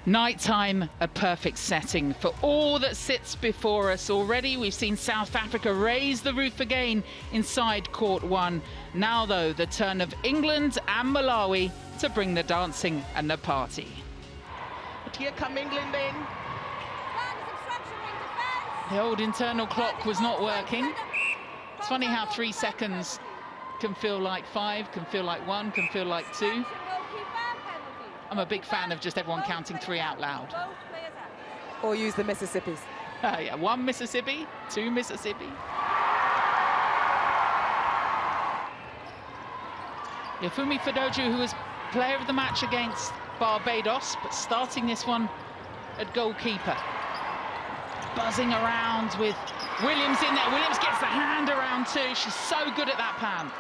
Nighttime, a perfect setting for all that sits before us. Already we've seen South Africa raise the roof again inside court one. Now though, the turn of England and Malawi to bring the dancing and the party. But here come England then. The old internal clock was not working. It's funny how 3 seconds can feel like 5, can feel like 1, can feel like 2. I'm a big fan of just everyone counting 3 out loud. Or use the Mississippis. Yeah, 1 Mississippi, 2 Mississippi. Yafumi Fadoju, who was player of the match against Barbados, but starting this one at goalkeeper. Buzzing around with Williams in there. Williams gets the hand around too. She's so good at that, Pam.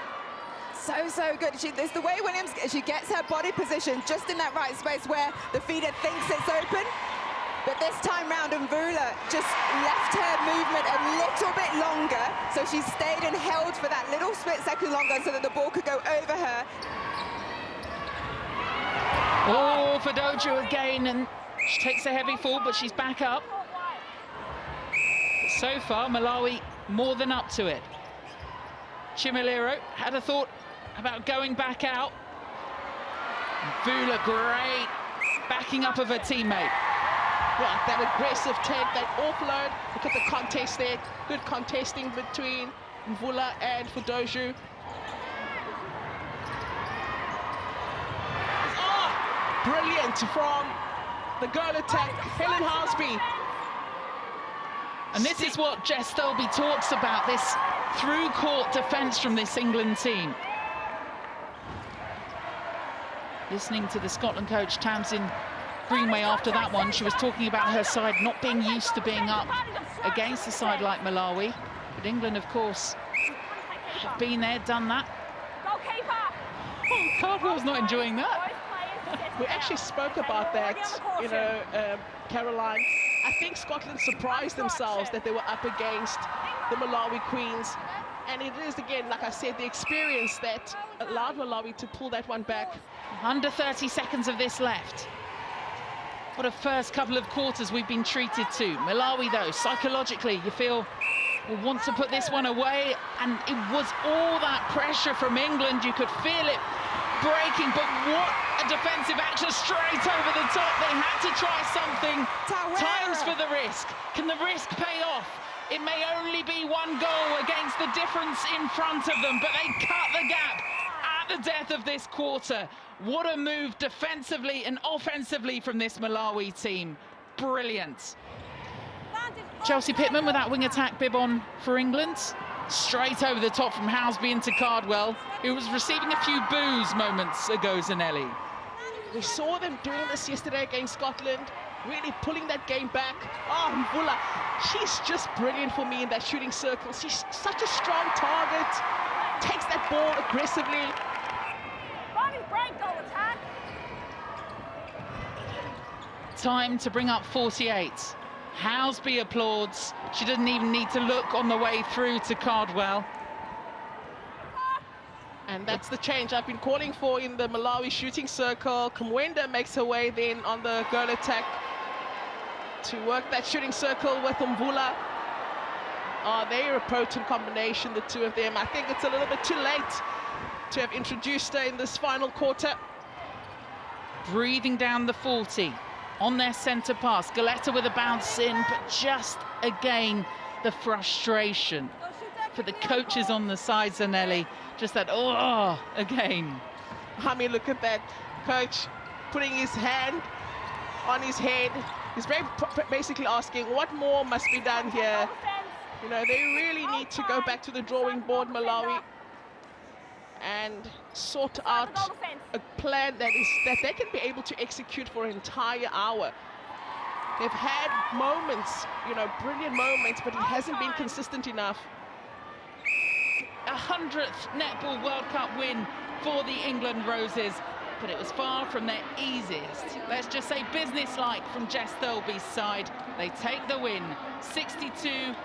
So good. It's the way Williams, she gets her body position just in that right space where the feeder thinks it's open. But this time round, Mvula just left her movement a little bit longer. So she stayed and held for that little split second longer so that the ball could go over her. Oh, Fadoju again, and she takes a heavy fall, but she's back up. But so far, Malawi more than up to it. Chimilero had a thought about going back out. Mvula, great backing up of her teammate. Right, that aggressive take, that offload. Look at the contest there. Good contesting between Mvula and Fadoju. Oh, brilliant from the girl attack, Helen Harsby. And this is what Jess Thirlby talks about, this through-court defence from this England team. Listening to the Scotland coach, Tamsin Greenway, after that one, she was talking about her side not being used to being up against a side like Malawi. But England, of course, have been there, done that. Oh, Cardwell's not enjoying that. We actually spoke about that, you know, Caroline. I think Scotland surprised themselves that they were up against the Malawi Queens. And it is, again, like I said, the experience that allowed Malawi to pull that one back. Under 30 seconds of this left. What a first couple of quarters we've been treated to. Malawi, though, psychologically, you feel will want to put this one away. And it was all that pressure from England. You could feel it breaking, but what a defensive action straight over the top. They had to try something. Times for the risk. Can the risk pay off? It may only be 1 goal against the difference in front of them, but they cut the gap at the death of this quarter. What a move defensively and offensively from this Malawi team. Brilliant. Chelsea Pittman with that wing attack bib on for England. Straight over the top from Housby into Cardwell, who was receiving a few boos moments ago, Zanelli. We saw them doing this yesterday against Scotland, really pulling that game back. Oh, Mvula, she's just brilliant for me in that shooting circle. She's such a strong target, takes that ball aggressively. Time to bring up 48. Housby applauds. She doesn't even need to look on the way through to Cardwell. And that's the change I've been calling for in the Malawi shooting circle. Kumwenda makes her way then on the girl attack to work that shooting circle with Mvula. They're a potent combination, the two of them. I think it's a little bit too late to have introduced her in this final quarter. Breathing down the 40. On their centre pass, Galetta with a bounce in, but just again the frustration for the coaches on the side, Zanelli. Just that, oh, again. I mean, look at that. Coach putting his hand on his head. He's basically asking, what more must be done here? You know, they really need to go back to the drawing board, Malawi, and sort out a plan that they can be able to execute for an entire hour. They've had moments, you know, brilliant moments, but it hasn't been consistent enough. 100th Netball World Cup win for the England Roses, but it was far from their easiest. Let's just say business-like from Jess Thirlby's side. They take the win, 62-39.